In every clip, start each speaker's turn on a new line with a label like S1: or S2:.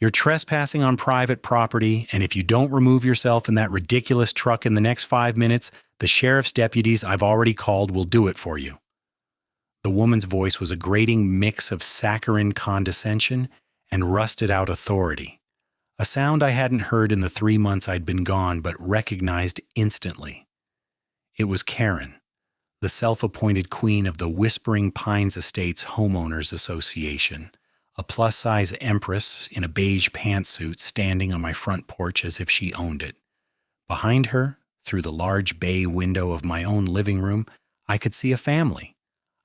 S1: You're trespassing on private property, and if you don't remove yourself in that ridiculous truck in the next 5 minutes, the sheriff's deputies I've already called will do it for you." The woman's voice was a grating mix of saccharine condescension and rusted-out authority, a sound I hadn't heard in the 3 months I'd been gone but recognized instantly. It was Karen, the self-appointed queen of the Whispering Pines Estates Homeowners Association, a plus-size empress in a beige pantsuit standing on my front porch as if she owned it. Behind her, through the large bay window of my own living room, I could see a family.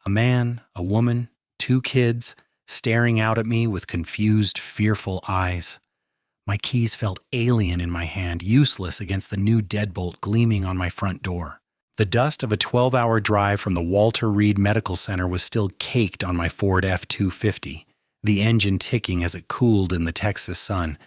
S1: A man, a woman, 2 kids, staring out at me with confused, fearful eyes. My keys felt alien in my hand, useless against the new deadbolt gleaming on my front door. The dust of a 12-hour drive from the Walter Reed Medical Center was still caked on my Ford F-250, the engine ticking as it cooled in the Texas sun,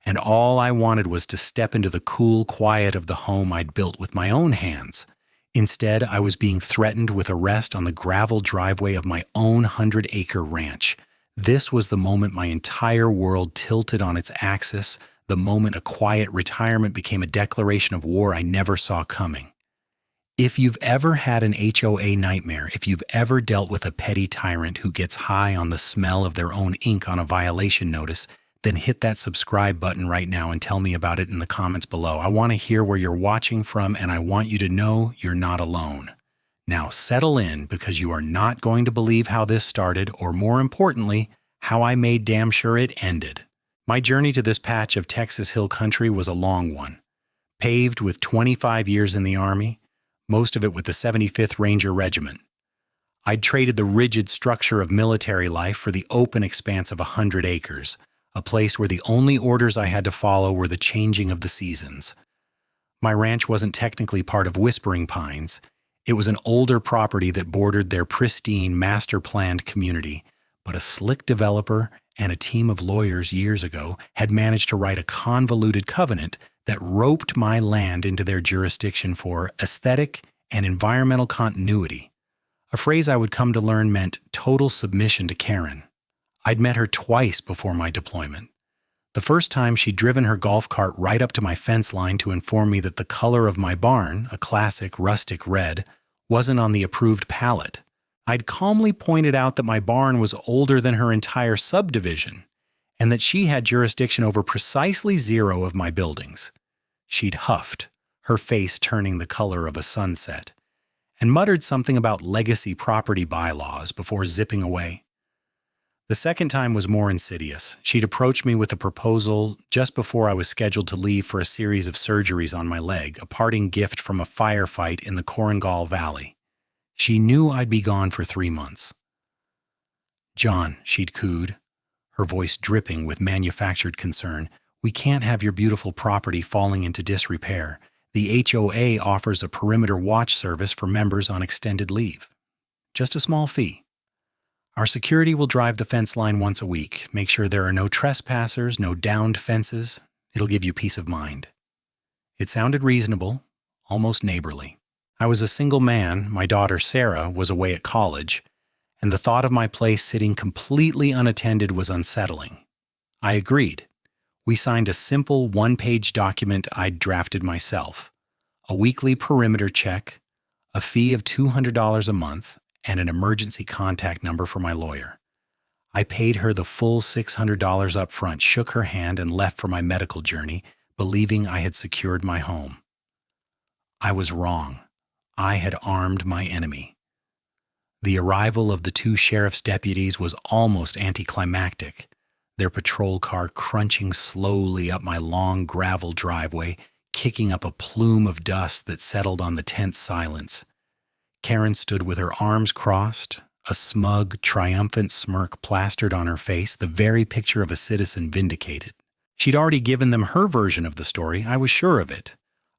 S1: and all I wanted was to step into the cool quiet of the home I'd built with my own hands. Instead, I was being threatened with arrest on the gravel driveway of my own 100-acre ranch. This was the moment my entire world tilted on its axis, the moment a quiet retirement became a declaration of war I never saw coming. If you've ever had an HOA nightmare, if you've ever dealt with a petty tyrant who gets high on the smell of their own ink on a violation notice, then hit that subscribe button right now and tell me about it in the comments below. I want to hear where you're watching from, and I want you to know you're not alone. Now settle in, because you are not going to believe how this started, or more importantly, how I made damn sure it ended. My journey to this patch of Texas Hill Country was a long one. Paved with 25 years in the Army, most of it with the 75th Ranger Regiment. I'd traded the rigid structure of military life for the open expanse of 100 acres, a place where the only orders I had to follow were the changing of the seasons. My ranch wasn't technically part of Whispering Pines. It was an older property that bordered their pristine, master-planned community, but a slick developer and a team of lawyers years ago had managed to write a convoluted covenant that roped my land into their jurisdiction for aesthetic and environmental continuity, a phrase I would come to learn meant total submission to Karen. I'd met her twice before my deployment. The first time, she'd driven her golf cart right up to my fence line to inform me that the color of my barn, a classic rustic red, wasn't on the approved palette. I'd calmly pointed out that my barn was older than her entire subdivision, and that she had jurisdiction over precisely 0 of my buildings. She'd huffed, her face turning the color of a sunset, and muttered something about legacy property bylaws before zipping away. The second time was more insidious. She'd approached me with a proposal just before I was scheduled to leave for a series of surgeries on my leg, a parting gift from a firefight in the Korengal Valley. She knew I'd be gone for 3 months. "John," she'd cooed, her voice dripping with manufactured concern, "we can't have your beautiful property falling into disrepair. The HOA offers a perimeter watch service for members on extended leave. Just a small fee. Our security will drive the fence line once a week, make sure there are no trespassers, no downed fences. It'll give you peace of mind." It sounded reasonable, almost neighborly. I was a single man, my daughter Sarah was away at college, and the thought of my place sitting completely unattended was unsettling. I agreed. We signed a simple 1-page document I'd drafted myself, a weekly perimeter check, a fee of $200 a month, and an emergency contact number for my lawyer. I paid her the full $600 up front, shook her hand, and left for my medical journey, believing I had secured my home. I was wrong. I had armed my enemy. The arrival of the 2 sheriff's deputies was almost anticlimactic, their patrol car crunching slowly up my long gravel driveway, kicking up a plume of dust that settled on the tense silence. Karen stood with her arms crossed, a smug, triumphant smirk plastered on her face, the very picture of a citizen vindicated. She'd already given them her version of the story, I was sure of it.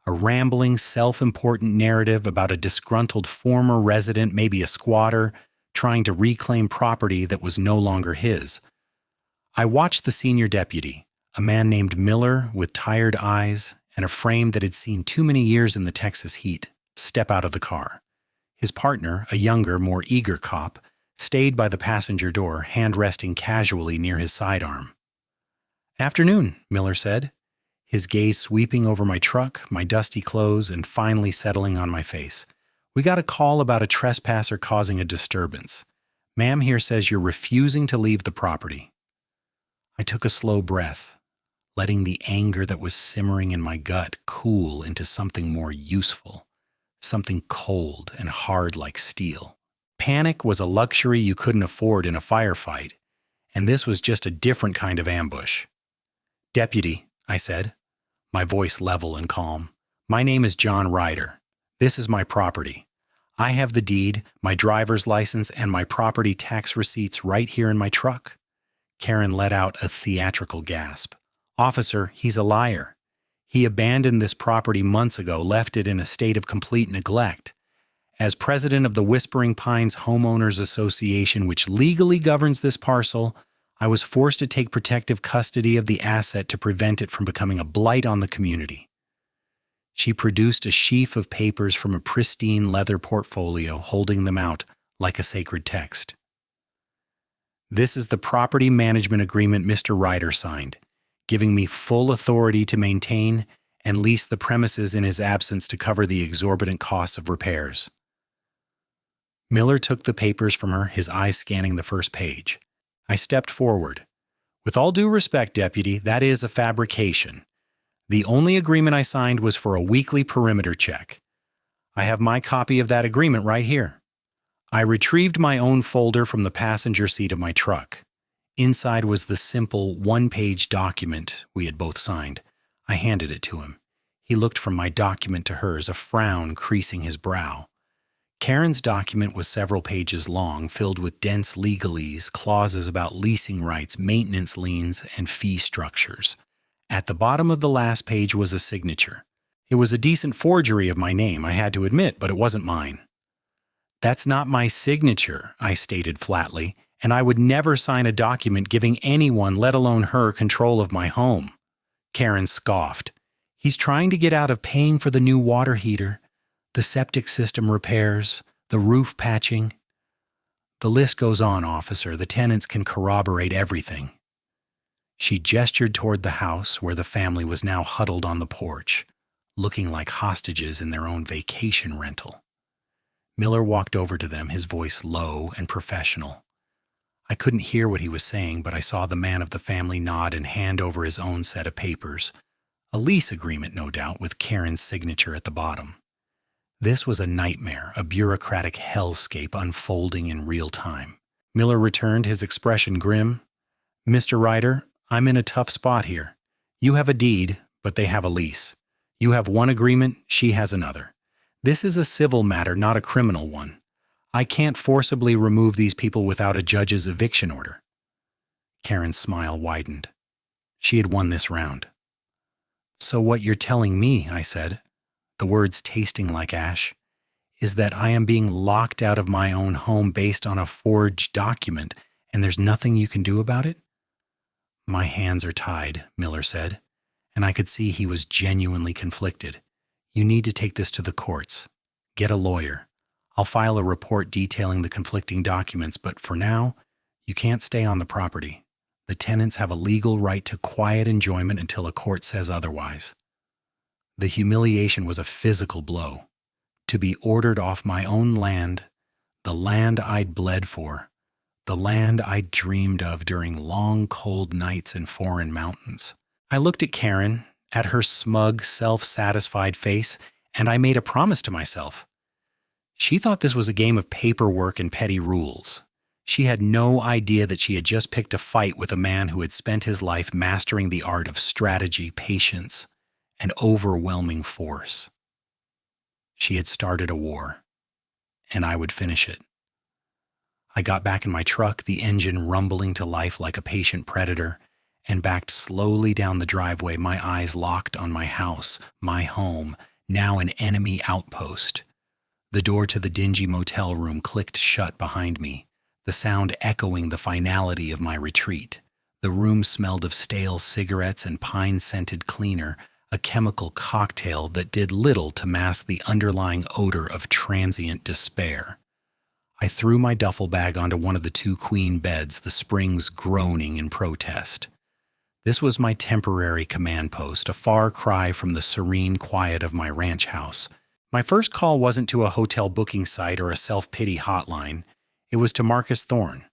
S1: A rambling, self-important narrative about a disgruntled former resident, maybe a squatter, trying to reclaim property that was no longer his. I watched the senior deputy, a man named Miller with tired eyes and a frame that had seen too many years in the Texas heat, step out of the car. His partner, a younger, more eager cop, stayed by the passenger door, hand resting casually near his sidearm. "Afternoon," Miller said, his gaze sweeping over my truck, my dusty clothes, and finally settling on my face. "We got a call about a trespasser causing a disturbance. Ma'am here says you're refusing to leave the property." I took a slow breath, letting the anger that was simmering in my gut cool into something more useful, something cold and hard like steel. Panic was a luxury you couldn't afford in a firefight, and this was just a different kind of ambush. "Deputy," I said, my voice level and calm, "my name is John Ryder. This is my property. I have the deed, my driver's license, and my property tax receipts right here in my truck." Karen let out a theatrical gasp. "Officer, he's a liar. He abandoned this property months ago, left it in a state of complete neglect. As president of the Whispering Pines Homeowners Association, which legally governs this parcel, I was forced to take protective custody of the asset to prevent it from becoming a blight on the community." She produced a sheaf of papers from a pristine leather portfolio, holding them out like a sacred text. "This is the property management agreement Mr. Ryder signed, giving me full authority to maintain and lease the premises in his absence to cover the exorbitant costs of repairs." Miller took the papers from her, his eyes scanning the first page. I stepped forward. "With all due respect, Deputy, that is a fabrication. The only agreement I signed was for a weekly perimeter check. I have my copy of that agreement right here." I retrieved my own folder from the passenger seat of my truck. Inside was the simple one-page document we had both signed. I handed it to him. He looked from my document to hers, a frown creasing his brow. Karen's document was several pages long, filled with dense legalese, clauses about leasing rights, maintenance liens, and fee structures. At the bottom of the last page was a signature. It was a decent forgery of my name, I had to admit, but it wasn't mine. "That's not my signature," I stated flatly, "and I would never sign a document giving anyone, let alone her, control of my home." Karen scoffed. "He's trying to get out of paying for the new water heater, the septic system repairs, the roof patching. The list goes on, officer. The tenants can corroborate everything." She gestured toward the house where the family was now huddled on the porch, looking like hostages in their own vacation rental. Miller walked over to them, his voice low and professional. I couldn't hear what he was saying, but I saw the man of the family nod and hand over his own set of papers. A lease agreement, no doubt, with Karen's signature at the bottom. This was a nightmare, a bureaucratic hellscape unfolding in real time. Miller returned, his expression grim. "Mr. Ryder, I'm in a tough spot here. You have a deed, but they have a lease. You have one agreement, she has another. This is a civil matter, not a criminal one. I can't forcibly remove these people without a judge's eviction order." Karen's smile widened. She had won this round. "So what you're telling me," I said, the words tasting like ash, "is that I am being locked out of my own home based on a forged document, and there's nothing you can do about it?" "My hands are tied," Miller said, and I could see he was genuinely conflicted. "You need to take this to the courts. Get a lawyer. I'll file a report detailing the conflicting documents, but for now, you can't stay on the property. The tenants have a legal right to quiet enjoyment until a court says otherwise." The humiliation was a physical blow. To be ordered off my own land, the land I'd bled for, the land I'd dreamed of during long, cold nights in foreign mountains. I looked at Karen, at her smug, self-satisfied face, and I made a promise to myself. She thought this was a game of paperwork and petty rules. She had no idea that she had just picked a fight with a man who had spent his life mastering the art of strategy, patience, and overwhelming force. She had started a war, and I would finish it. I got back in my truck, the engine rumbling to life like a patient predator, and backed slowly down the driveway, my eyes locked on my house, my home, now an enemy outpost. The door to the dingy motel room clicked shut behind me, the sound echoing the finality of my retreat. The room smelled of stale cigarettes and pine-scented cleaner, a chemical cocktail that did little to mask the underlying odor of transient despair. I threw my duffel bag onto one of the two queen beds, the springs groaning in protest. This was my temporary command post, a far cry from the serene quiet of my ranch house. My first call wasn't to a hotel booking site or a self-pity hotline. It was to Marcus Thorne.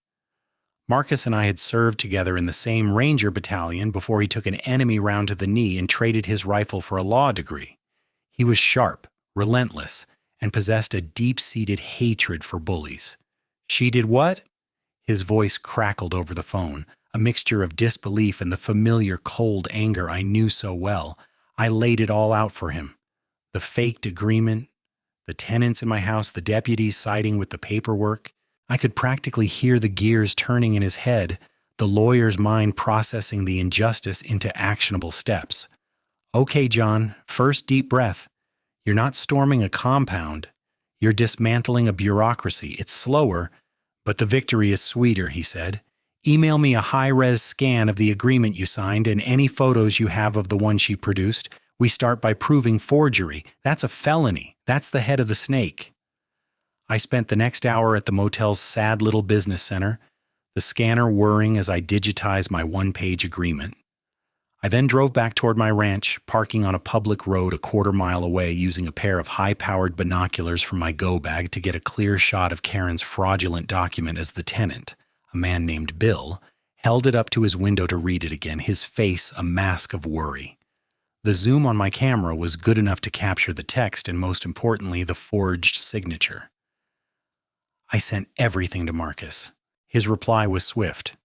S1: Marcus and I had served together in the same Ranger battalion before he took an enemy round to the knee and traded his rifle for a law degree. He was sharp, relentless, and possessed a deep-seated hatred for bullies. She did what? His voice crackled over the phone, a mixture of disbelief and the familiar cold anger I knew so well. I laid it all out for him. The faked agreement, the tenants in my house, the deputies siding with the paperwork. I could practically hear the gears turning in his head, the lawyer's mind processing the injustice into actionable steps. Okay, John, first deep breath. You're not storming a compound. You're dismantling a bureaucracy. It's slower, but the victory is sweeter, he said. Email me a high-res scan of the agreement you signed and any photos you have of the one she produced. We start by proving forgery. That's a felony. That's the head of the snake. I spent the next hour at the motel's sad little business center, the scanner whirring as I digitized my one-page agreement. I then drove back toward my ranch, parking on a public road a quarter-mile away using a pair of high-powered binoculars from my go bag to get a clear shot of Karen's fraudulent document as the tenant, a man named Bill, held it up to his window to read it again, his face a mask of worry. The zoom on my camera was good enough to capture the text and, most importantly, the forged signature. I sent everything to Marcus. His reply was swift.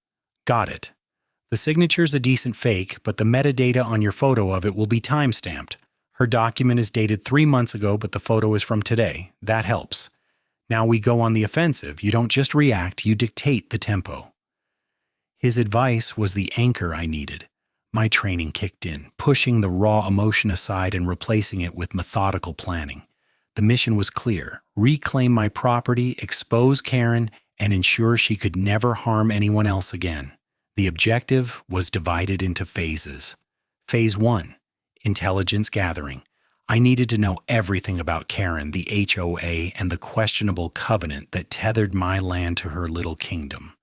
S1: Got it. The signature's a decent fake, but the metadata on your photo of it will be time-stamped. Her document is dated 3 months ago, but the photo is from today. That helps. Now we go on the offensive. You don't just react, you dictate the tempo. His advice was the anchor I needed. My training kicked in, pushing the raw emotion aside and replacing it with methodical planning. The mission was clear: reclaim my property, expose Karen, and ensure she could never harm anyone else again. The objective was divided into phases. Phase 1, intelligence gathering. I needed to know everything about Karen, the HOA, and the questionable covenant that tethered my land to her little kingdom.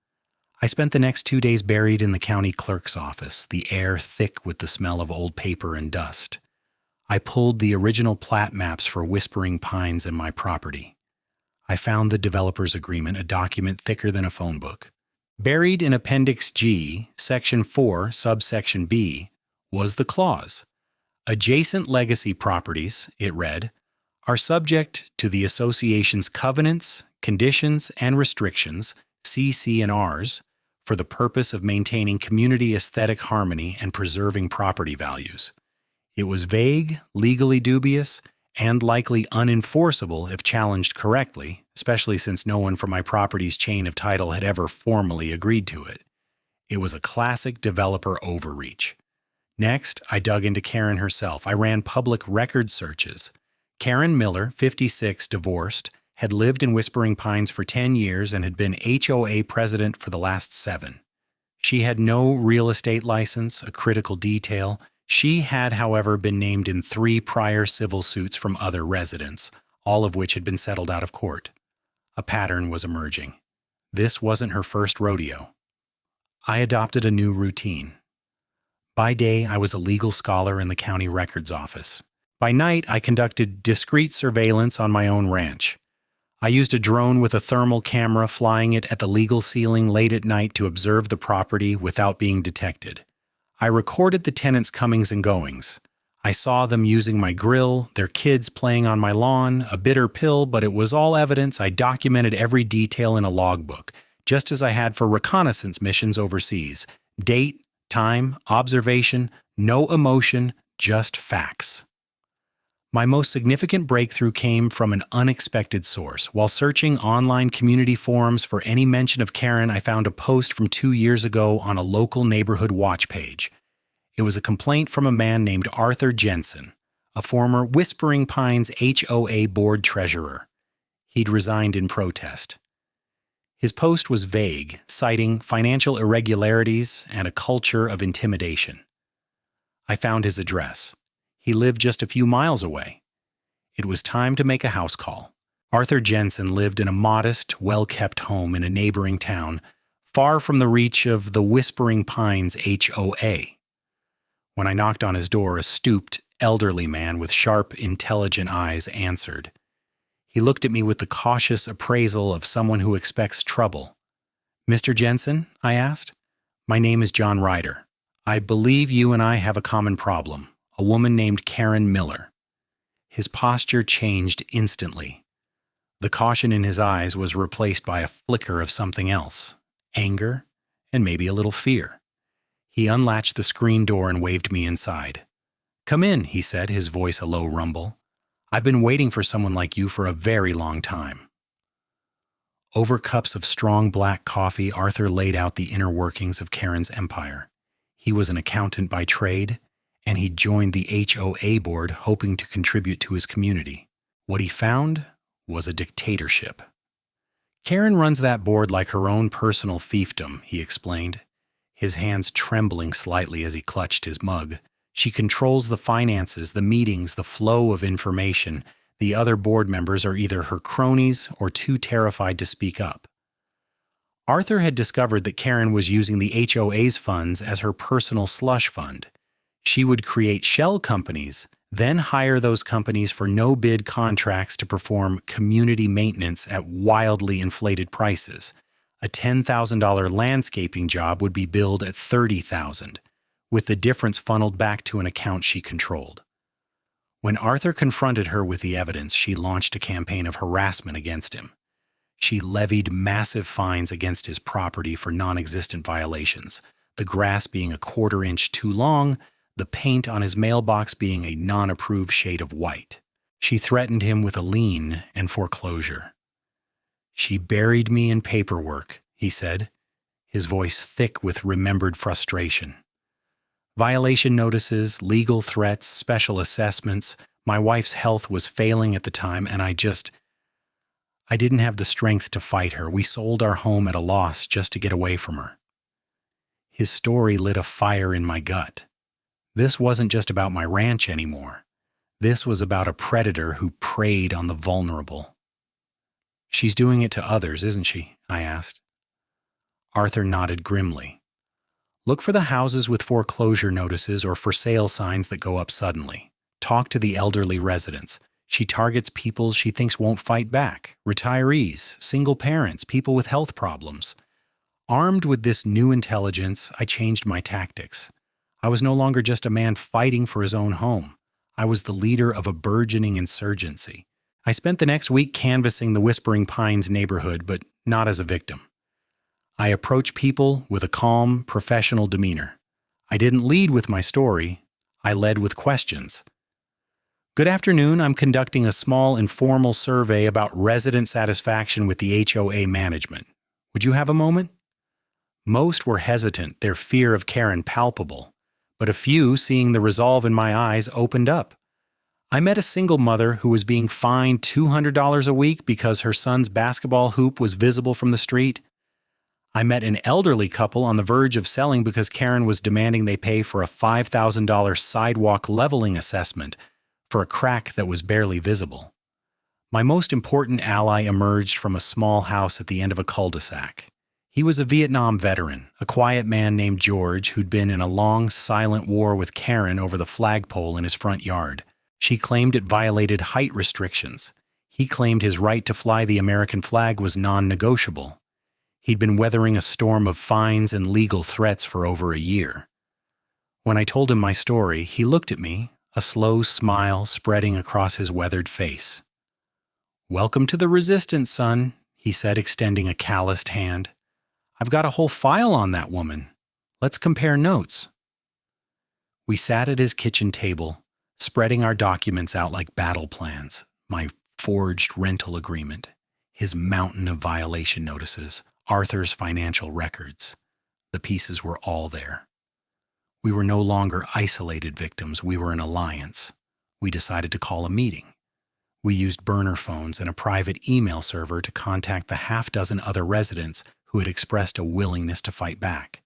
S1: I spent the next 2 days buried in the county clerk's office, the air thick with the smell of old paper and dust. I pulled the original plat maps for Whispering Pines and my property. I found the developer's agreement, a document thicker than a phone book. Buried in Appendix G, Section 4, Subsection B, was the clause. Adjacent legacy properties, it read, are subject to the association's covenants, conditions, and restrictions, CC&Rs, for the purpose of maintaining community aesthetic harmony and preserving property values. It was vague, legally dubious, and likely unenforceable if challenged correctly, especially since no one from my property's chain of title had ever formally agreed to it. It was a classic developer overreach. Next, I dug into Karen herself. I ran public record searches. Karen Miller, 56, divorced, had lived in Whispering Pines for 10 years and had been HOA president for the last 7. She had no real estate license, a critical detail. She had, however, been named in 3 prior civil suits from other residents, all of which had been settled out of court. A pattern was emerging. This wasn't her first rodeo. I adopted a new routine. By day, I was a legal scholar in the county records office. By night, I conducted discreet surveillance on my own ranch. I used a drone with a thermal camera, flying it at the legal ceiling late at night to observe the property without being detected. I recorded the tenants' comings and goings. I saw them using my grill, their kids playing on my lawn, a bitter pill, but it was all evidence. I documented every detail in a logbook, just as I had for reconnaissance missions overseas. Date, time, observation, no emotion, just facts. My most significant breakthrough came from an unexpected source. While searching online community forums for any mention of Karen, I found a post from 2 years ago on a local neighborhood watch page. It was a complaint from a man named Arthur Jensen, a former Whispering Pines HOA board treasurer. He'd resigned in protest. His post was vague, citing financial irregularities and a culture of intimidation. I found his address. He lived just a few miles away. It was time to make a house call. Arthur Jensen lived in a modest, well-kept home in a neighboring town, far from the reach of the Whispering Pines HOA. When I knocked on his door, a stooped, elderly man with sharp, intelligent eyes answered. He looked at me with the cautious appraisal of someone who expects trouble. "Mr. Jensen?" I asked. "My name is John Ryder. I believe you and I have a common problem, a woman named Karen Miller." His posture changed instantly. The caution in his eyes was replaced by a flicker of something else, anger, and maybe a little fear. He unlatched the screen door and waved me inside. "Come in," he said, his voice a low rumble. "I've been waiting for someone like you for a very long time." Over cups of strong black coffee, Arthur laid out the inner workings of Karen's empire. He was an accountant by trade, and he'd joined the HOA board hoping to contribute to his community. What he found was a dictatorship. "Karen runs that board like her own personal fiefdom," he explained, his hands trembling slightly as he clutched his mug. "She controls the finances, the meetings, the flow of information. The other board members are either her cronies or too terrified to speak up." Arthur had discovered that Karen was using the HOA's funds as her personal slush fund. She would create shell companies, then hire those companies for no-bid contracts to perform community maintenance at wildly inflated prices. A $10,000 landscaping job would be billed at $30,000, with the difference funneled back to an account she controlled. When Arthur confronted her with the evidence, she launched a campaign of harassment against him. She levied massive fines against his property for non-existent violations, the grass being a quarter-inch too long, the paint on his mailbox being a non-approved shade of white. She threatened him with a lien and foreclosure. "She buried me in paperwork," he said, his voice thick with remembered frustration. "Violation notices, legal threats, special assessments. My wife's health was failing at the time, and I didn't have the strength to fight her. We sold our home at a loss just to get away from her." His story lit a fire in my gut. This wasn't just about my ranch anymore. This was about a predator who preyed on the vulnerable. "She's doing it to others, isn't she?" I asked. Arthur nodded grimly. "Look for the houses with foreclosure notices or for sale signs that go up suddenly. Talk to the elderly residents. She targets people she thinks won't fight back, retirees, single parents, people with health problems." Armed with this new intelligence, I changed my tactics. I was no longer just a man fighting for his own home. I was the leader of a burgeoning insurgency. I spent the next week canvassing the Whispering Pines neighborhood, but not as a victim. I approached people with a calm, professional demeanor. I didn't lead with my story. I led with questions. "Good afternoon. I'm conducting a small informal survey about resident satisfaction with the HOA management. Would you have a moment?" Most were hesitant, their fear of Karen palpable, but a few, seeing the resolve in my eyes, opened up. I met a single mother who was being fined $200 a week because her son's basketball hoop was visible from the street. I met an elderly couple on the verge of selling because Karen was demanding they pay for a $5,000 sidewalk leveling assessment for a crack that was barely visible. My most important ally emerged from a small house at the end of a cul-de-sac. He was a Vietnam veteran, a quiet man named George who'd been in a long, silent war with Karen over the flagpole in his front yard. She claimed it violated height restrictions. He claimed his right to fly the American flag was non-negotiable. He'd been weathering a storm of fines and legal threats for over a year. When I told him my story, he looked at me, a slow smile spreading across his weathered face. "Welcome to the resistance, son," he said, extending a calloused hand. "I've got a whole file on that woman. Let's compare notes." We sat at his kitchen table, spreading our documents out like battle plans, my forged rental agreement, his mountain of violation notices, Arthur's financial records. The pieces were all there. We were no longer isolated victims, we were an alliance. We decided to call a meeting. We used burner phones and a private email server to contact the half-dozen other residents who had expressed a willingness to fight back.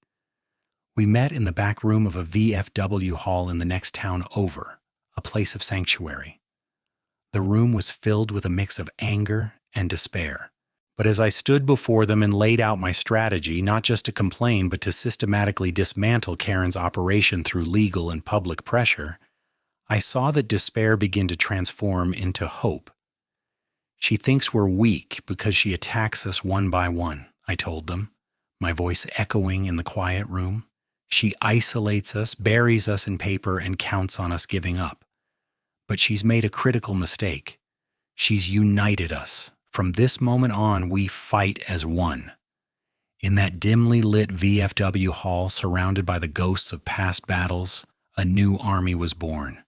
S1: We met in the back room of a VFW hall in the next town over, a place of sanctuary. The room was filled with a mix of anger and despair. But as I stood before them and laid out my strategy, not just to complain, but to systematically dismantle Karen's operation through legal and public pressure, I saw that despair begin to transform into hope. "She thinks we're weak because she attacks us one by one," I told them, my voice echoing in the quiet room. "She isolates us, buries us in paper, and counts on us giving up. But she's made a critical mistake. She's united us. From this moment on, we fight as one." In that dimly lit VFW hall, surrounded by the ghosts of past battles, a new army was born.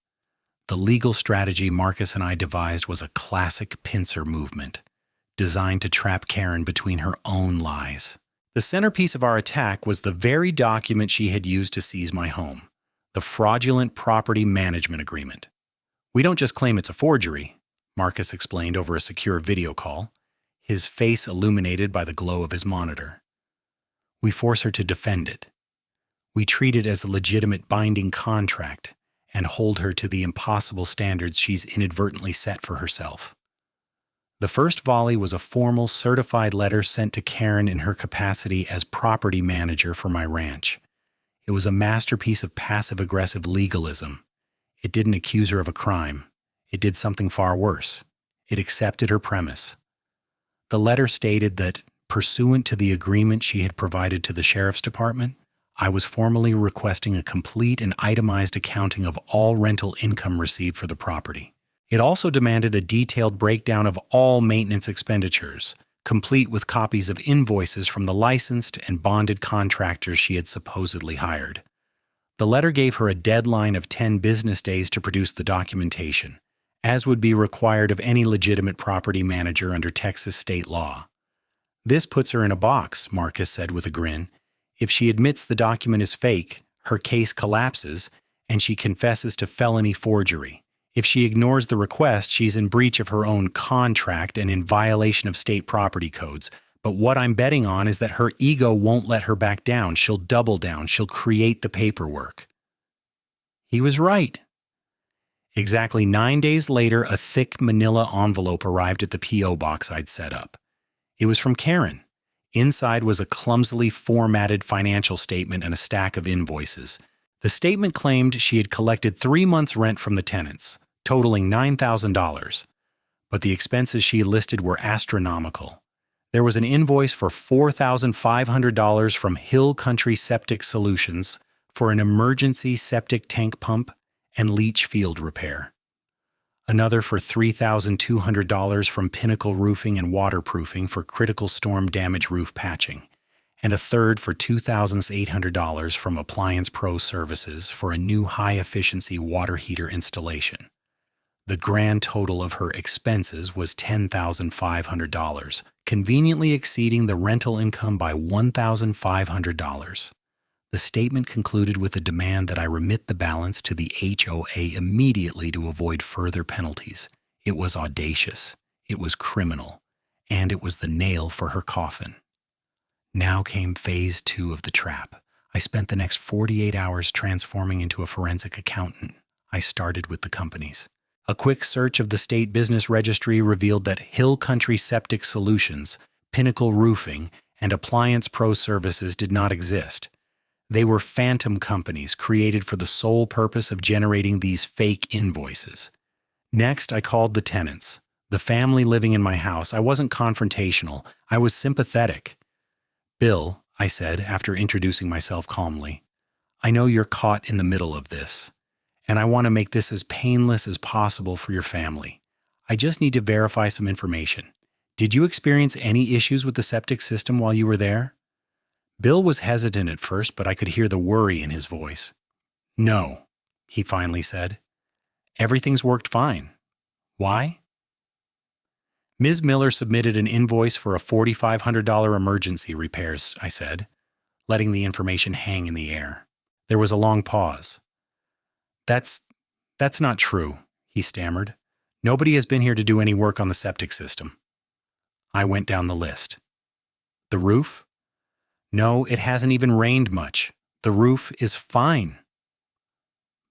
S1: The legal strategy Marcus and I devised was a classic pincer movement, designed to trap Karen between her own lies. The centerpiece of our attack was the very document she had used to seize my home, the fraudulent property management agreement. "We don't just claim it's a forgery," Marcus explained over a secure video call, his face illuminated by the glow of his monitor. "We force her to defend it. We treat it as a legitimate binding contract and hold her to the impossible standards she's inadvertently set for herself." The first volley was a formal, certified letter sent to Karen in her capacity as property manager for my ranch. It was a masterpiece of passive-aggressive legalism. It didn't accuse her of a crime. It did something far worse. It accepted her premise. The letter stated that, pursuant to the agreement she had provided to the sheriff's department, I was formally requesting a complete and itemized accounting of all rental income received for the property. It also demanded a detailed breakdown of all maintenance expenditures, complete with copies of invoices from the licensed and bonded contractors she had supposedly hired. The letter gave her a deadline of 10 business days to produce the documentation, as would be required of any legitimate property manager under Texas state law. "This puts her in a box," Marcus said with a grin. "If she admits the document is fake, her case collapses, and she confesses to felony forgery. If she ignores the request, she's in breach of her own contract and in violation of state property codes. But what I'm betting on is that her ego won't let her back down. She'll double down. She'll create the paperwork." He was right. Exactly 9 days later, a thick manila envelope arrived at the P.O. box I'd set up. It was from Karen. Inside was a clumsily formatted financial statement and a stack of invoices. The statement claimed she had collected 3 months' rent from the tenants, totaling $9,000. But the expenses she listed were astronomical. There was an invoice for $4,500 from Hill Country Septic Solutions for an emergency septic tank pump and leach field repair. Another for $3,200 from Pinnacle Roofing and Waterproofing for critical storm damage roof patching, and a third for $2,800 from Appliance Pro Services for a new high-efficiency water heater installation. The grand total of her expenses was $10,500, conveniently exceeding the rental income by $1,500. The statement concluded with a demand that I remit the balance to the HOA immediately to avoid further penalties. It was audacious, it was criminal, and it was the nail for her coffin. Now came phase 2 of the trap. I spent the next 48 hours transforming into a forensic accountant. I started with the companies. A quick search of the state business registry revealed that Hill Country Septic Solutions, Pinnacle Roofing, and Appliance Pro Services did not exist. They were phantom companies created for the sole purpose of generating these fake invoices. Next, I called the tenants, the family living in my house. I wasn't confrontational. I was sympathetic. "Bill," I said after introducing myself calmly, "I know you're caught in the middle of this, and I want to make this as painless as possible for your family. I just need to verify some information. Did you experience any issues with the septic system while you were there?" Bill was hesitant at first, but I could hear the worry in his voice. "No," he finally said. "Everything's worked fine. Why?" "Ms. Miller submitted an invoice for a $4,500 emergency repairs," I said, letting the information hang in the air. There was a long pause. That's not true," he stammered. "Nobody has been here to do any work on the septic system." I went down the list. "The roof? No, it hasn't even rained much. The roof is fine."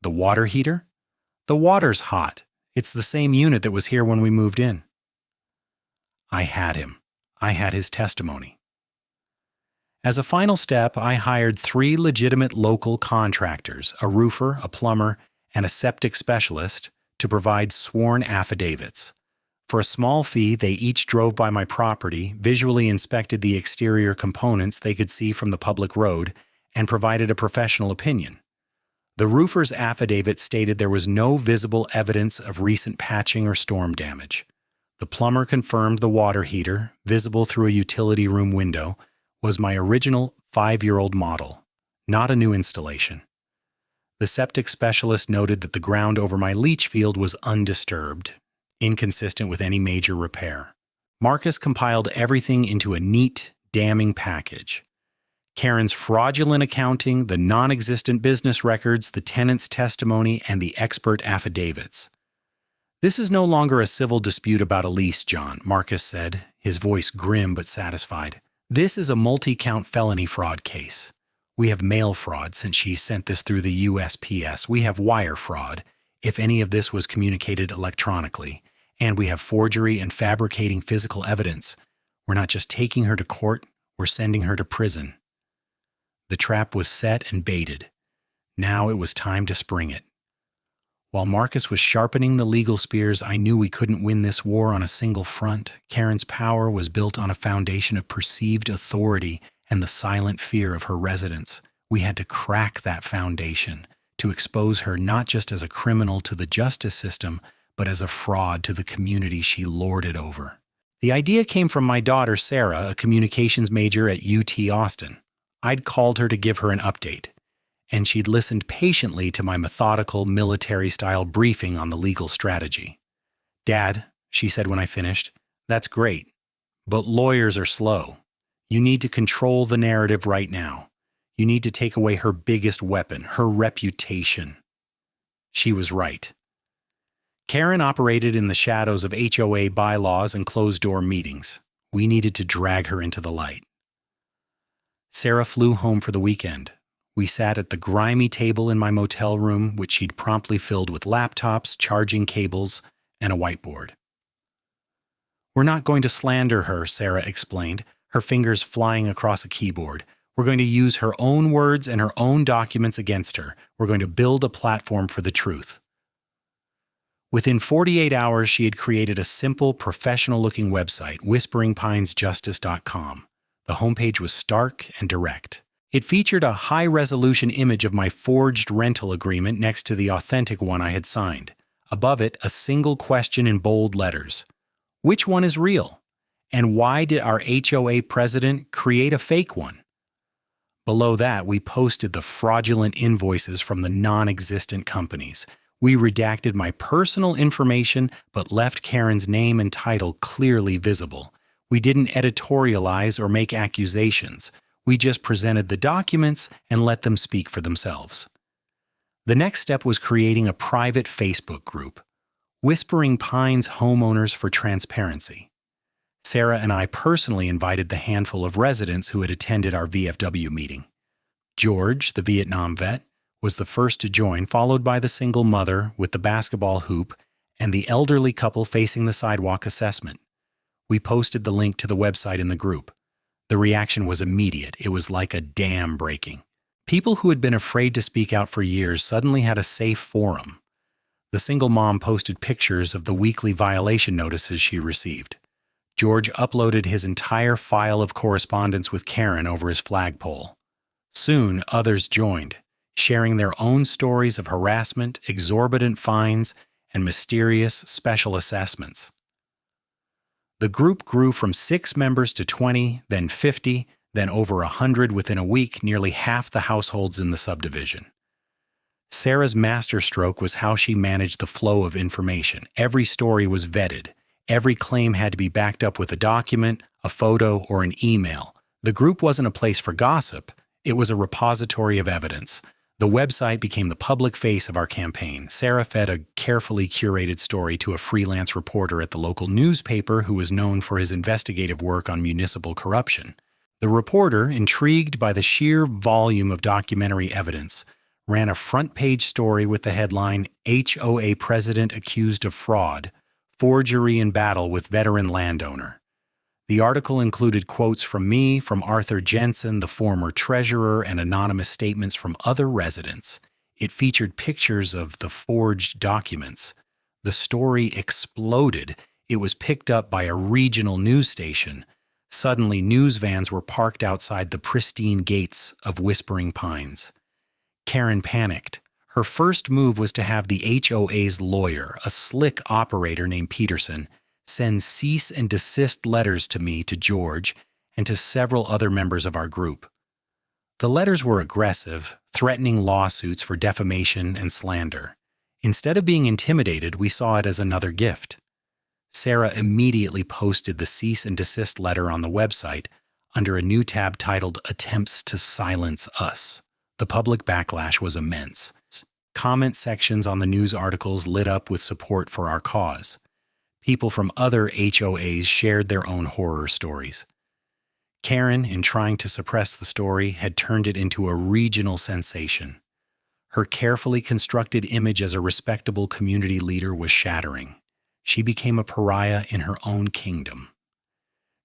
S1: "The water heater? The water's hot. It's the same unit that was here when we moved in." I had him. I had his testimony. As a final step, I hired 3 legitimate local contractors, a roofer, a plumber, and a septic specialist, to provide sworn affidavits. For a small fee, they each drove by my property, visually inspected the exterior components they could see from the public road, and provided a professional opinion. The roofer's affidavit stated there was no visible evidence of recent patching or storm damage. The plumber confirmed the water heater, visible through a utility room window, was my original 5-year-old model, not a new installation. The septic specialist noted that the ground over my leach field was undisturbed, inconsistent with any major repair. Marcus compiled everything into a neat, damning package. Karen's fraudulent accounting, the non-existent business records, the tenant's testimony, and the expert affidavits. "This is no longer a civil dispute about a lease, John," Marcus said, his voice grim but satisfied. "This is a multi-count felony fraud case. We have mail fraud since she sent this through the USPS. We have wire fraud, if any of this was communicated electronically. And we have forgery and fabricating physical evidence. We're not just taking her to court, we're sending her to prison." The trap was set and baited. Now it was time to spring it. While Marcus was sharpening the legal spears, I knew we couldn't win this war on a single front. Karen's power was built on a foundation of perceived authority and the silent fear of her residents. We had to crack that foundation, to expose her not just as a criminal to the justice system, but as a fraud to the community she lorded over. The idea came from my daughter, Sarah, a communications major at UT Austin. I'd called her to give her an update, and she'd listened patiently to my methodical, military-style briefing on the legal strategy. "Dad," she said when I finished, "that's great, but lawyers are slow. You need to control the narrative right now. You need to take away her biggest weapon, her reputation." She was right. Karen operated in the shadows of HOA bylaws and closed-door meetings. We needed to drag her into the light. Sarah flew home for the weekend. We sat at the grimy table in my motel room, which she'd promptly filled with laptops, charging cables, and a whiteboard. "We're not going to slander her," Sarah explained, her fingers flying across a keyboard. "We're going to use her own words and her own documents against her. We're going to build a platform for the truth." Within 48 hours, she had created a simple, professional-looking website, whisperingpinesjustice.com. The homepage was stark and direct. It featured a high-resolution image of my forged rental agreement next to the authentic one I had signed. Above it, a single question in bold letters. Which one is real? And why did our HOA president create a fake one? Below that, we posted the fraudulent invoices from the non-existent companies. We redacted my personal information but left Karen's name and title clearly visible. We didn't editorialize or make accusations. We just presented the documents and let them speak for themselves. The next step was creating a private Facebook group, Whispering Pines Homeowners for Transparency. Sarah and I personally invited the handful of residents who had attended our VFW meeting. George, the Vietnam vet, was the first to join, followed by the single mother with the basketball hoop and the elderly couple facing the sidewalk assessment. We posted the link to the website in the group. The reaction was immediate. It was like a dam breaking. People who had been afraid to speak out for years suddenly had a safe forum. The single mom posted pictures of the weekly violation notices she received. George uploaded his entire file of correspondence with Karen over his flagpole. Soon, others joined, sharing their own stories of harassment, exorbitant fines, and mysterious special assessments. The group grew from 6 members to 20, then 50, then over 100 within a week, nearly half the households in the subdivision. Sarah's masterstroke was how she managed the flow of information. Every story was vetted. Every claim had to be backed up with a document, a photo, or an email. The group wasn't a place for gossip. It was a repository of evidence. The website became the public face of our campaign. Sarah fed a carefully curated story to a freelance reporter at the local newspaper who was known for his investigative work on municipal corruption. The reporter, intrigued by the sheer volume of documentary evidence, ran a front-page story with the headline, "HOA President Accused of Fraud, Forgery in Battle with Veteran Landowner." The article included quotes from me, from Arthur Jensen, the former treasurer, and anonymous statements from other residents. It featured pictures of the forged documents. The story exploded. It was picked up by a regional news station. Suddenly, news vans were parked outside the pristine gates of Whispering Pines. Karen panicked. Her first move was to have the HOA's lawyer, a slick operator named Peterson, send cease and desist letters to me, to George, and to several other members of our group. The letters were aggressive, threatening lawsuits for defamation and slander. Instead of being intimidated, we saw it as another gift. Sarah immediately posted the cease and desist letter on the website under a new tab titled Attempts to Silence Us. The public backlash was immense. Comment sections on the news articles lit up with support for our cause. People from other HOAs shared their own horror stories. Karen, in trying to suppress the story, had turned it into a regional sensation. Her carefully constructed image as a respectable community leader was shattering. She became a pariah in her own kingdom.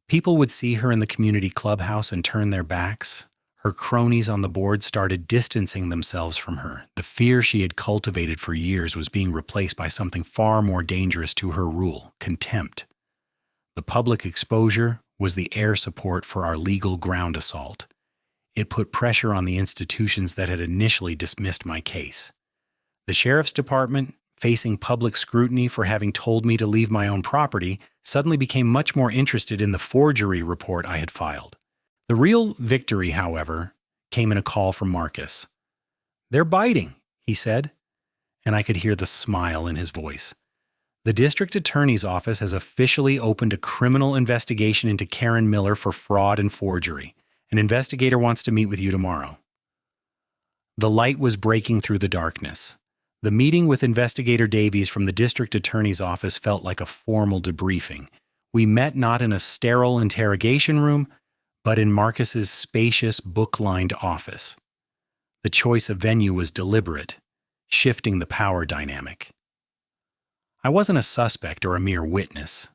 S1: People would see her in the community clubhouse and turn their backs. Her cronies on the board started distancing themselves from her. The fear she had cultivated for years was being replaced by something far more dangerous to her rule: contempt. The public exposure was the air support for our legal ground assault. It put pressure on the institutions that had initially dismissed my case. The sheriff's department, facing public scrutiny for having told me to leave my own property, suddenly became much more interested in the forgery report I had filed. The real victory, however, came in a call from Marcus. "They're biting," he said, and I could hear the smile in his voice. "The district attorney's office has officially opened a criminal investigation into Karen Miller for fraud and forgery. An investigator wants to meet with you tomorrow." The light was breaking through the darkness. The meeting with Investigator Davies from the district attorney's office felt like a formal debriefing. We met not in a sterile interrogation room, but in Marcus's spacious, book-lined office. The choice of venue was deliberate, shifting the power dynamic. I wasn't a suspect or a mere witness.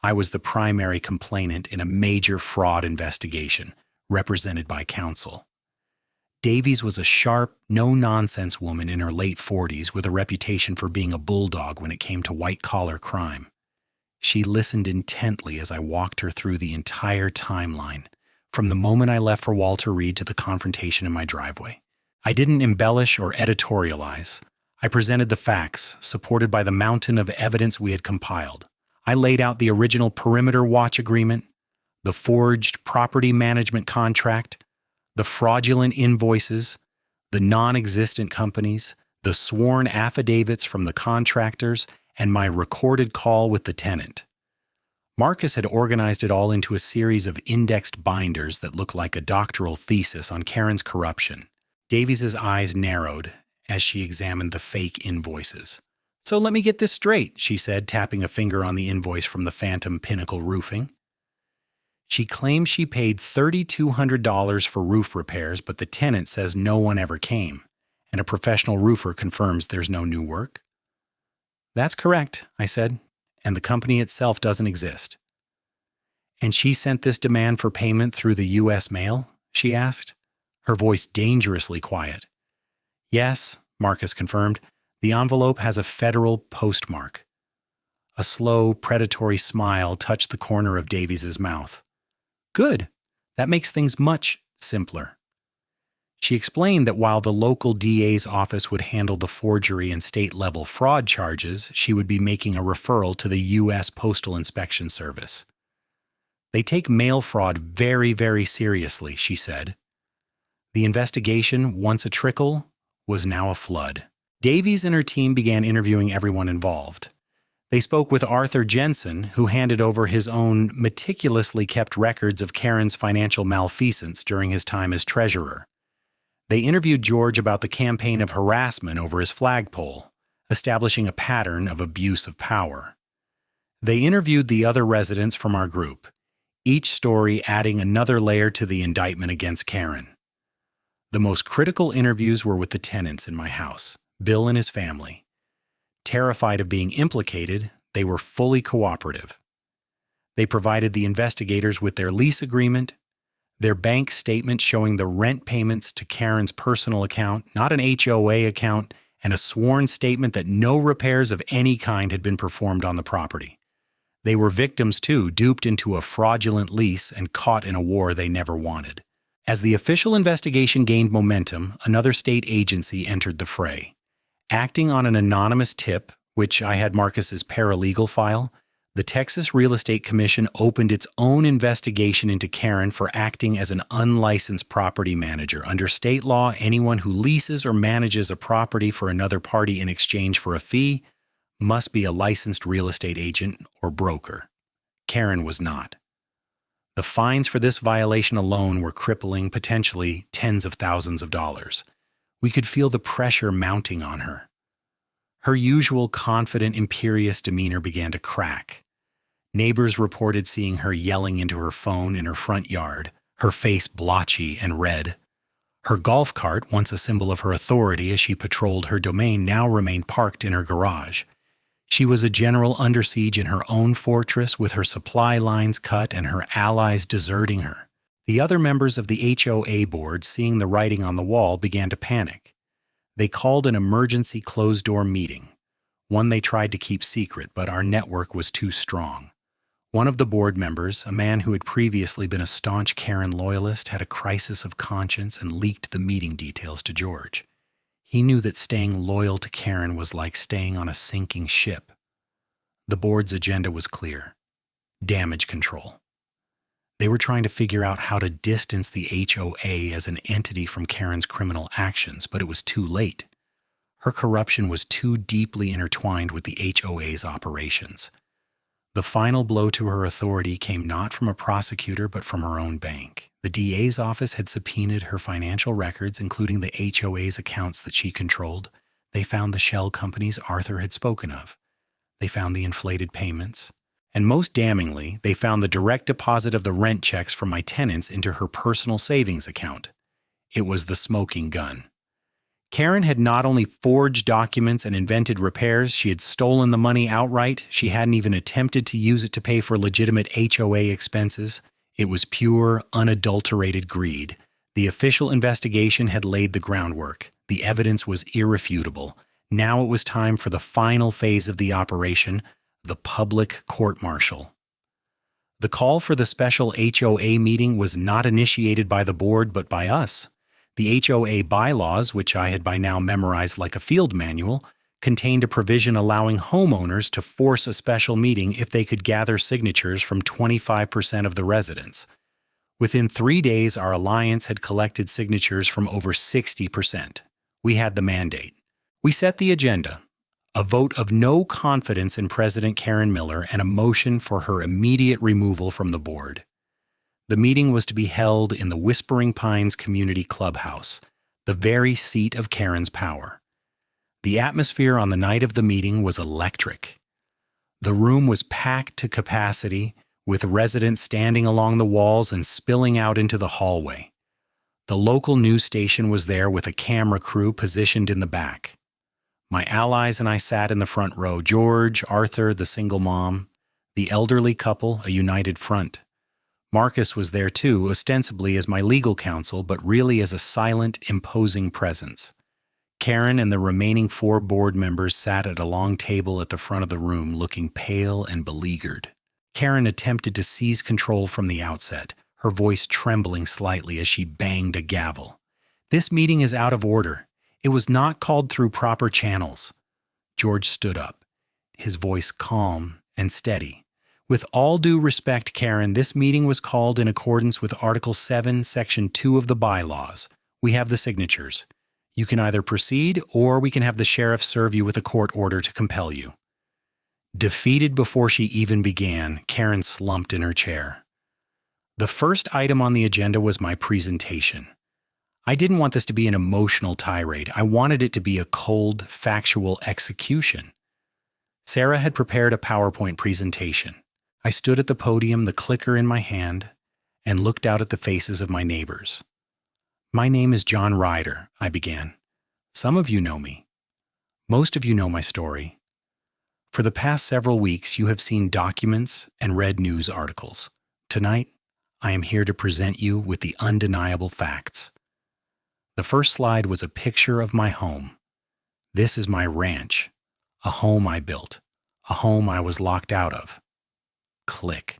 S1: I was the primary complainant in a major fraud investigation, represented by counsel. Davies was a sharp, no-nonsense woman in her late 40s with a reputation for being a bulldog when it came to white-collar crime. She listened intently as I walked her through the entire timeline, from the moment I left for Walter Reed to the confrontation in my driveway. I didn't embellish or editorialize. I presented the facts, supported by the mountain of evidence we had compiled. I laid out the original perimeter watch agreement, the forged property management contract, the fraudulent invoices, the non-existent companies, the sworn affidavits from the contractors, and my recorded call with the tenant. Marcus had organized it all into a series of indexed binders that looked like a doctoral thesis on Karen's corruption. Davies's eyes narrowed as she examined the fake invoices. "So let me get this straight," she said, tapping a finger on the invoice from the Phantom Pinnacle Roofing. She claims she paid $3,200 for roof repairs, but the tenant says no one ever came, and a professional roofer confirms there's no new work. "That's correct," I said, "and the company itself doesn't exist." "And she sent this demand for payment through the U.S. mail?" she asked, her voice dangerously quiet. "Yes," Marcus confirmed. "The envelope has a federal postmark." A slow, predatory smile touched the corner of Davies's mouth. "Good. That makes things much simpler." She explained that while the local DA's office would handle the forgery and state-level fraud charges, she would be making a referral to the U.S. Postal Inspection Service. "They take mail fraud very, very seriously," she said. The investigation, once a trickle, was now a flood. Davies and her team began interviewing everyone involved. They spoke with Arthur Jensen, who handed over his own meticulously kept records of Karen's financial malfeasance during his time as treasurer. They interviewed George about the campaign of harassment over his flagpole, establishing a pattern of abuse of power. They interviewed the other residents from our group, each story adding another layer to the indictment against Karen. The most critical interviews were with the tenants in my house, Bill and his family. Terrified of being implicated, they were fully cooperative. They provided the investigators with their lease agreement, their bank statement showing the rent payments to Karen's personal account, not an HOA account, and a sworn statement that no repairs of any kind had been performed on the property. They were victims, too, duped into a fraudulent lease and caught in a war they never wanted. As the official investigation gained momentum, another state agency entered the fray. Acting on an anonymous tip, which I had Marcus's paralegal file, the Texas Real Estate Commission opened its own investigation into Karen for acting as an unlicensed property manager. Under state law, anyone who leases or manages a property for another party in exchange for a fee must be a licensed real estate agent or broker. Karen was not. The fines for this violation alone were crippling, potentially tens of thousands of dollars. We could feel the pressure mounting on her. Her usual confident, imperious demeanor began to crack. Neighbors reported seeing her yelling into her phone in her front yard, her face blotchy and red. Her golf cart, once a symbol of her authority as she patrolled her domain, now remained parked in her garage. She was a general under siege in her own fortress, with her supply lines cut and her allies deserting her. The other members of the HOA board, seeing the writing on the wall, began to panic. They called an emergency closed-door meeting, one they tried to keep secret, but our network was too strong. One of the board members, a man who had previously been a staunch Karen loyalist, had a crisis of conscience and leaked the meeting details to George. He knew that staying loyal to Karen was like staying on a sinking ship. The board's agenda was clear: damage control. They were trying to figure out how to distance the HOA as an entity from Karen's criminal actions, but it was too late. Her corruption was too deeply intertwined with the HOA's operations. The final blow to her authority came not from a prosecutor but from her own bank. The DA's office had subpoenaed her financial records, including the HOA's accounts that she controlled. They found the shell companies Arthur had spoken of. They found the inflated payments. And most damningly, they found the direct deposit of the rent checks from my tenants into her personal savings account. It was the smoking gun. Karen had not only forged documents and invented repairs, she had stolen the money outright. She hadn't even attempted to use it to pay for legitimate HOA expenses. It was pure, unadulterated greed. The official investigation had laid the groundwork. The evidence was irrefutable. Now it was time for the final phase of the operation, the public court-martial. The call for the special HOA meeting was not initiated by the board but by us. The HOA bylaws, which I had by now memorized like a field manual, contained a provision allowing homeowners to force a special meeting if they could gather signatures from 25% of the residents. Within 3 days, our alliance had collected signatures from over 60%. We had the mandate. We set the agenda: a vote of no confidence in President Karen Miller and a motion for her immediate removal from the board. The meeting was to be held in the Whispering Pines Community Clubhouse, the very seat of Karen's power. The atmosphere on the night of the meeting was electric. The room was packed to capacity, with residents standing along the walls and spilling out into the hallway. The local news station was there with a camera crew positioned in the back. My allies and I sat in the front row: George, Arthur, the single mom, the elderly couple, a united front. Marcus was there too, ostensibly as my legal counsel, but really as a silent, imposing presence. Karen and the remaining 4 board members sat at a long table at the front of the room, looking pale and beleaguered. Karen attempted to seize control from the outset, her voice trembling slightly as she banged a gavel. "This meeting is out of order. It was not called through proper channels." George stood up, his voice calm and steady. "With all due respect, Karen, this meeting was called in accordance with Article 7, Section 2 of the bylaws. We have the signatures. You can either proceed, or we can have the sheriff serve you with a court order to compel you." Defeated before she even began, Karen slumped in her chair. The first item on the agenda was my presentation. I didn't want this to be an emotional tirade. I wanted it to be a cold, factual execution. Sarah had prepared a PowerPoint presentation. I stood at the podium, the clicker in my hand, and looked out at the faces of my neighbors. "My name is John Ryder," I began. "Some of you know me. Most of you know my story. For the past several weeks, you have seen documents and read news articles. Tonight, I am here to present you with the undeniable facts. The first slide was a picture of my home. This is my ranch, a home I built, a home I was locked out of. Click.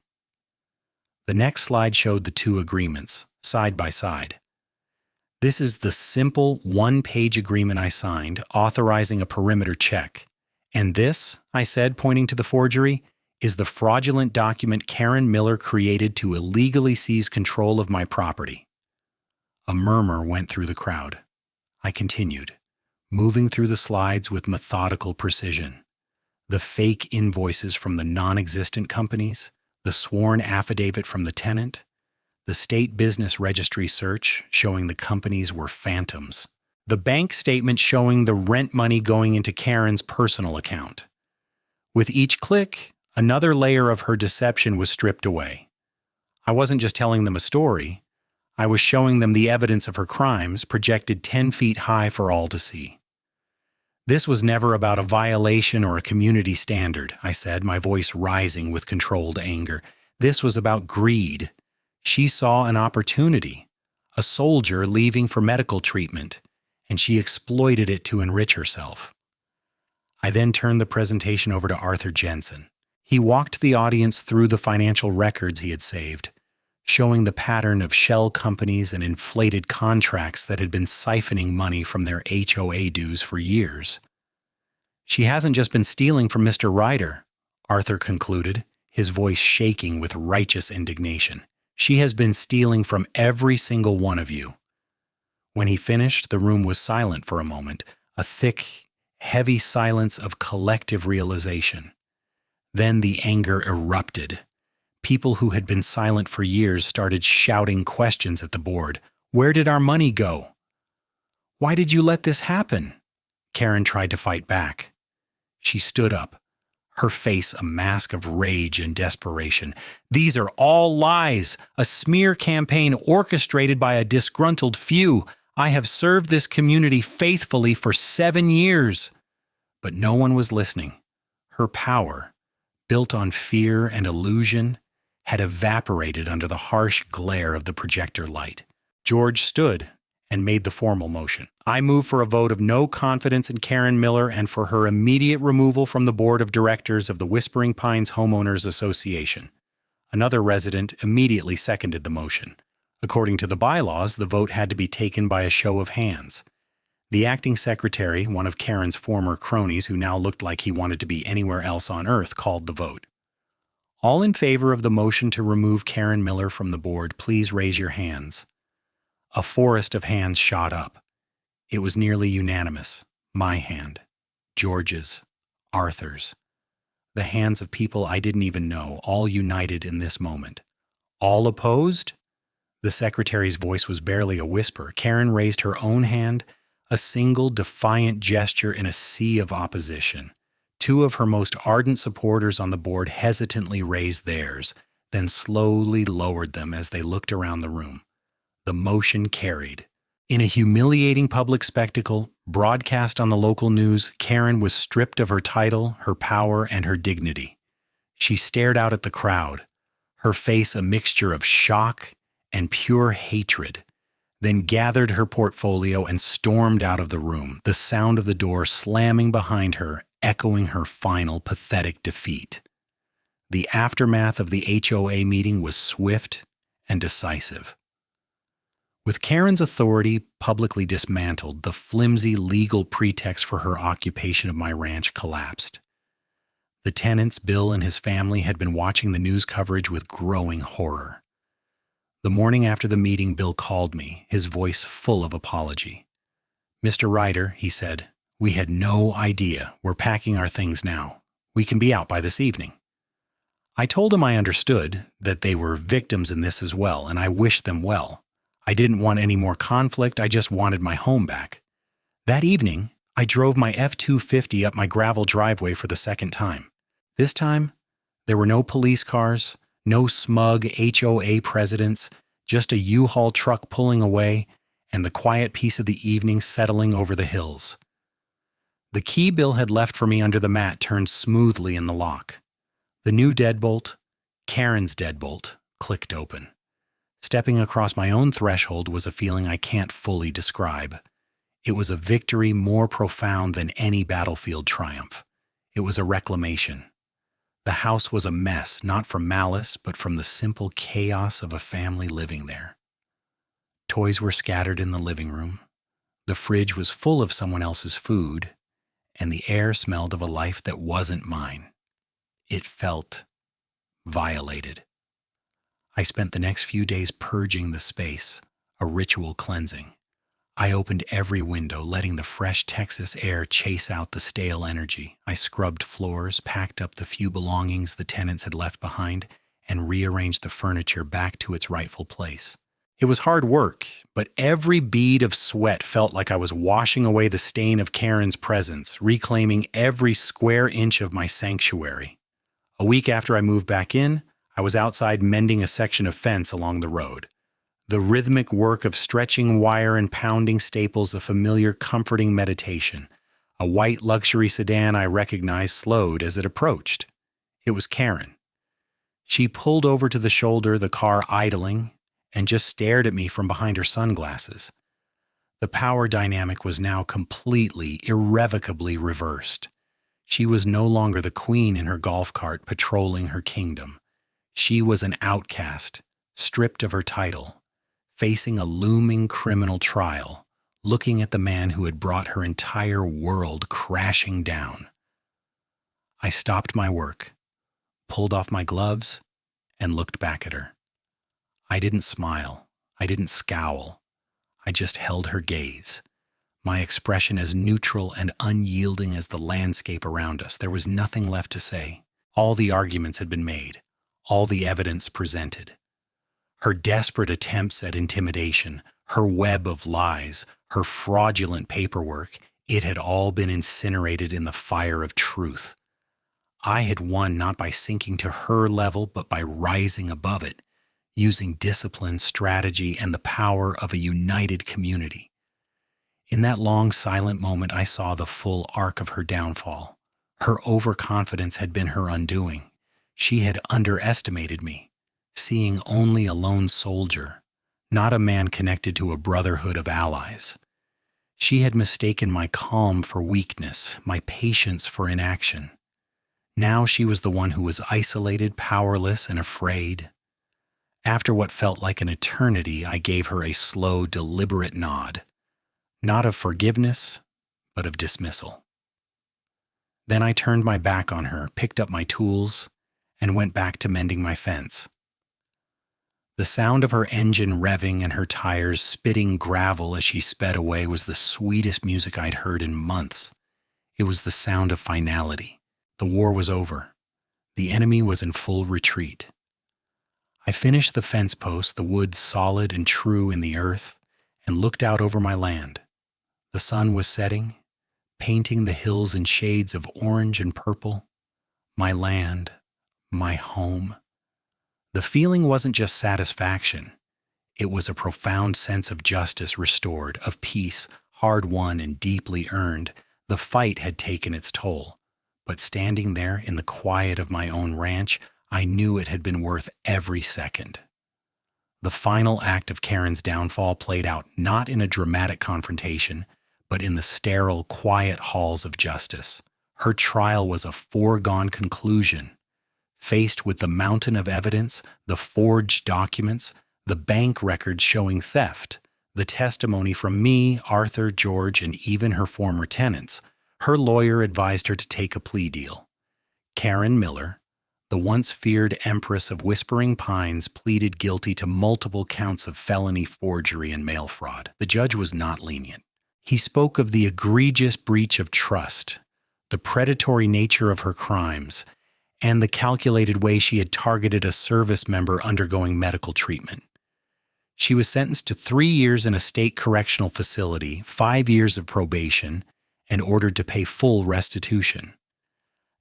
S1: The next slide showed the two agreements, side by side. This is the simple one-page agreement I signed, authorizing a perimeter check. And this, I said, pointing to the forgery, is the fraudulent document Karen Miller created to illegally seize control of my property. A murmur went through the crowd. I continued, moving through the slides with methodical precision. The fake invoices from the non-existent companies, the sworn affidavit from the tenant, the state business registry search showing the companies were phantoms, the bank statement showing the rent money going into Karen's personal account. With each click, another layer of her deception was stripped away. I wasn't just telling them a story. I was showing them the evidence of her crimes projected 10 feet high for all to see. This was never about a violation or a community standard, I said, my voice rising with controlled anger. This was about greed. She saw an opportunity, a soldier leaving for medical treatment, and she exploited it to enrich herself. I then turned the presentation over to Arthur Jensen. He walked the audience through the financial records he had saved, showing the pattern of shell companies and inflated contracts that had been siphoning money from their HOA dues for years. She hasn't just been stealing from Mr. Ryder, Arthur concluded, his voice shaking with righteous indignation. She has been stealing from every single one of you. When he finished, the room was silent for a moment, a thick, heavy silence of collective realization. Then the anger erupted. People who had been silent for years started shouting questions at the board. Where did our money go? Why did you let this happen? Karen tried to fight back. She stood up, her face a mask of rage and desperation. These are all lies, a smear campaign orchestrated by a disgruntled few. I have served this community faithfully for 7 years. But no one was listening. Her power, built on fear and illusion, had evaporated under the harsh glare of the projector light. George stood and made the formal motion. I move for a vote of no confidence in Karen Miller and for her immediate removal from the board of directors of the Whispering Pines Homeowners Association. Another resident immediately seconded the motion. According to the bylaws, the vote had to be taken by a show of hands. The acting secretary, one of Karen's former cronies who now looked like he wanted to be anywhere else on earth, called the vote. All in favor of the motion to remove Karen Miller from the board, please raise your hands. A forest of hands shot up. It was nearly unanimous. My hand, George's, Arthur's. The hands of people I didn't even know, all united in this moment. All opposed? The secretary's voice was barely a whisper. Karen raised her own hand, a single defiant gesture in a sea of opposition. 2 of her most ardent supporters on the board hesitantly raised theirs, then slowly lowered them as they looked around the room. The motion carried. In a humiliating public spectacle, broadcast on the local news, Karen was stripped of her title, her power, and her dignity. She stared out at the crowd, her face a mixture of shock and pure hatred, then gathered her portfolio and stormed out of the room, the sound of the door slamming behind her, echoing her final pathetic defeat. The aftermath of the HOA meeting was swift and decisive. With Karen's authority publicly dismantled, the flimsy legal pretext for her occupation of my ranch collapsed. The tenants, Bill and his family, had been watching the news coverage with growing horror. The morning after the meeting, Bill called me, his voice full of apology. "Mr. Ryder," he said, "we had no idea. We're packing our things now. We can be out by this evening." I told him I understood that they were victims in this as well, and I wished them well. I didn't want any more conflict, I just wanted my home back. That evening, I drove my F-250 up my gravel driveway for the second time. This time, there were no police cars, no smug HOA presidents, just a U-Haul truck pulling away, and the quiet peace of the evening settling over the hills. The key Bill had left for me under the mat turned smoothly in the lock. The new deadbolt, Karen's deadbolt, clicked open. Stepping across my own threshold was a feeling I can't fully describe. It was a victory more profound than any battlefield triumph. It was a reclamation. The house was a mess, not from malice, but from the simple chaos of a family living there. Toys were scattered in the living room. The fridge was full of someone else's food, and the air smelled of a life that wasn't mine. It felt violated. I spent the next few days purging the space, a ritual cleansing. I opened every window, letting the fresh Texas air chase out the stale energy. I scrubbed floors, packed up the few belongings the tenants had left behind, and rearranged the furniture back to its rightful place. It was hard work, but every bead of sweat felt like I was washing away the stain of Karen's presence, reclaiming every square inch of my sanctuary. A week after I moved back in, I was outside mending a section of fence along the road. The rhythmic work of stretching wire and pounding staples a familiar, comforting meditation. A white luxury sedan I recognized slowed as it approached. It was Karen. She pulled over to the shoulder, the car idling, and just stared at me from behind her sunglasses. The power dynamic was now completely, irrevocably reversed. She was no longer the queen in her golf cart patrolling her kingdom. She was an outcast, stripped of her title, facing a looming criminal trial, looking at the man who had brought her entire world crashing down. I stopped my work, pulled off my gloves, and looked back at her. I didn't smile. I didn't scowl. I just held her gaze, my expression as neutral and unyielding as the landscape around us. There was nothing left to say. All the arguments had been made, all the evidence presented. Her desperate attempts at intimidation, her web of lies, her fraudulent paperwork, it had all been incinerated in the fire of truth. I had won not by sinking to her level, but by rising above it, using discipline, strategy, and the power of a united community. In that long, silent moment, I saw the full arc of her downfall. Her overconfidence had been her undoing. She had underestimated me, seeing only a lone soldier, not a man connected to a brotherhood of allies. She had mistaken my calm for weakness, my patience for inaction. Now she was the one who was isolated, powerless, and afraid. After what felt like an eternity, I gave her a slow, deliberate nod, not of forgiveness, but of dismissal. Then I turned my back on her, picked up my tools, and went back to mending my fence. The sound of her engine revving and her tires spitting gravel as she sped away was the sweetest music I'd heard in months. It was the sound of finality. The war was over. The enemy was in full retreat. I finished the fence post, the wood solid and true in the earth, and looked out over my land. The sun was setting, painting the hills in shades of orange and purple. My land, my home. The feeling wasn't just satisfaction. It was a profound sense of justice restored, of peace, hard-won and deeply earned. The fight had taken its toll, but standing there in the quiet of my own ranch, I knew it had been worth every second. The final act of Karen's downfall played out not in a dramatic confrontation, but in the sterile, quiet halls of justice. Her trial was a foregone conclusion. Faced with the mountain of evidence, the forged documents, the bank records showing theft, the testimony from me, Arthur, George, and even her former tenants, her lawyer advised her to take a plea deal. Karen Miller, the once feared Empress of Whispering Pines, pleaded guilty to multiple counts of felony forgery and mail fraud. The judge was not lenient. He spoke of the egregious breach of trust, the predatory nature of her crimes, and the calculated way she had targeted a service member undergoing medical treatment. She was sentenced to 3 years in a state correctional facility, 5 years of probation, and ordered to pay full restitution.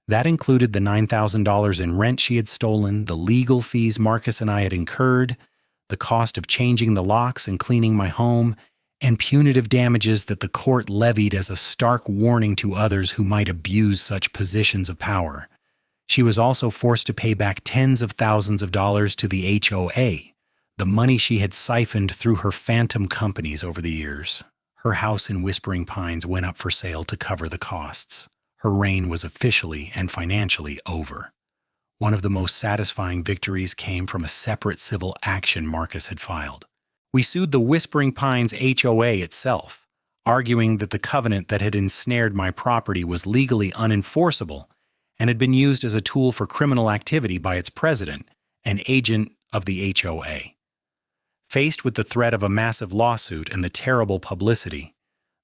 S1: That included the $9,000 in rent she had stolen, the legal fees Marcus and I had incurred, the cost of changing the locks and cleaning my home, and punitive damages that the court levied as a stark warning to others who might abuse such positions of power. She was also forced to pay back tens of thousands of dollars to the HOA, the money she had siphoned through her phantom companies over the years. Her house in Whispering Pines went up for sale to cover the costs. Her reign was officially and financially over. One of the most satisfying victories came from a separate civil action Marcus had filed. We sued the Whispering Pines HOA itself, arguing that the covenant that had ensnared my property was legally unenforceable and had been used as a tool for criminal activity by its president, an agent of the HOA. Faced with the threat of a massive lawsuit and the terrible publicity,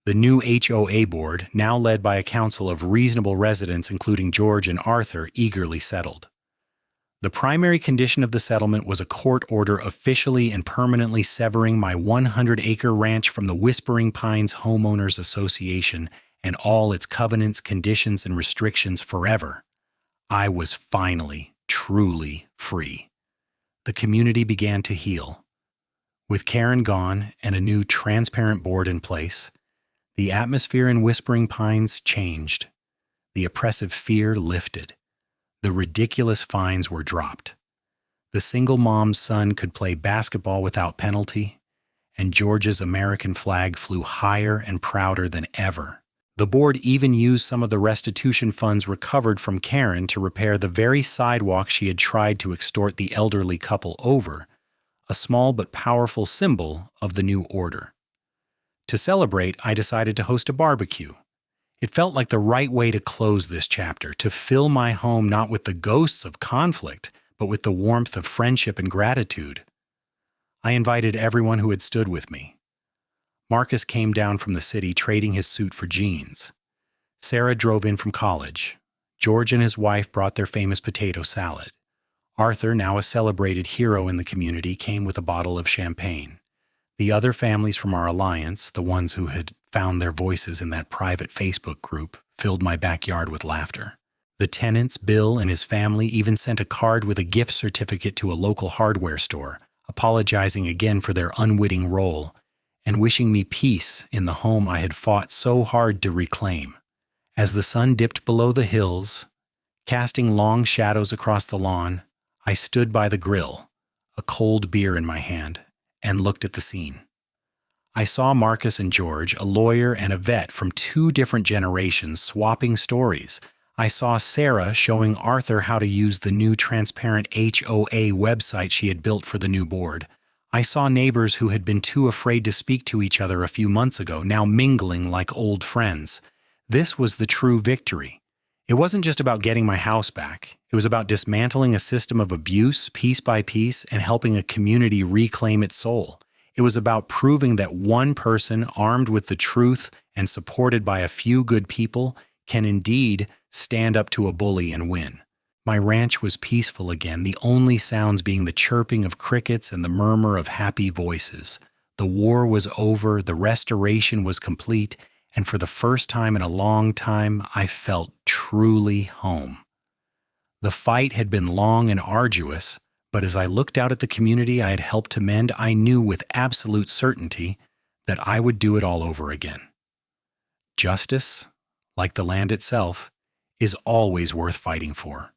S1: the new HOA board, now led by a council of reasonable residents including George and Arthur, eagerly settled. The primary condition of the settlement was a court order officially and permanently severing my 100-acre ranch from the Whispering Pines Homeowners Association and all its covenants, conditions, and restrictions forever. I was finally, truly free. The community began to heal. With Karen gone and a new transparent board in place, the atmosphere in Whispering Pines changed. The oppressive fear lifted. The ridiculous fines were dropped. The single mom's son could play basketball without penalty, and George's American flag flew higher and prouder than ever. The board even used some of the restitution funds recovered from Karen to repair the very sidewalk she had tried to extort the elderly couple over, a small but powerful symbol of the new order. To celebrate, I decided to host a barbecue. It felt like the right way to close this chapter, to fill my home not with the ghosts of conflict, but with the warmth of friendship and gratitude. I invited everyone who had stood with me. Marcus came down from the city trading his suit for jeans. Sarah drove in from college. George and his wife brought their famous potato salad. Arthur, now a celebrated hero in the community, came with a bottle of champagne. The other families from our alliance, the ones who had found their voices in that private Facebook group, filled my backyard with laughter. The tenants, Bill and his family, even sent a card with a gift certificate to a local hardware store, apologizing again for their unwitting role and wishing me peace in the home I had fought so hard to reclaim. As the sun dipped below the hills, casting long shadows across the lawn, I stood by the grill, a cold beer in my hand, and looked at the scene. I saw Marcus and George, a lawyer and a vet from two different generations, swapping stories. I saw Sarah showing Arthur how to use the new transparent HOA website she had built for the new board. I saw neighbors who had been too afraid to speak to each other a few months ago, now mingling like old friends. This was the true victory. It wasn't just about getting my house back. It was about dismantling a system of abuse piece by piece and helping a community reclaim its soul. It was about proving that one person armed with the truth and supported by a few good people can indeed stand up to a bully and win. My ranch was peaceful again, the only sounds being the chirping of crickets and the murmur of happy voices. The war was over, the restoration was complete, and for the first time in a long time, I felt truly home. The fight had been long and arduous, but as I looked out at the community I had helped to mend, I knew with absolute certainty that I would do it all over again. Justice, like the land itself, is always worth fighting for.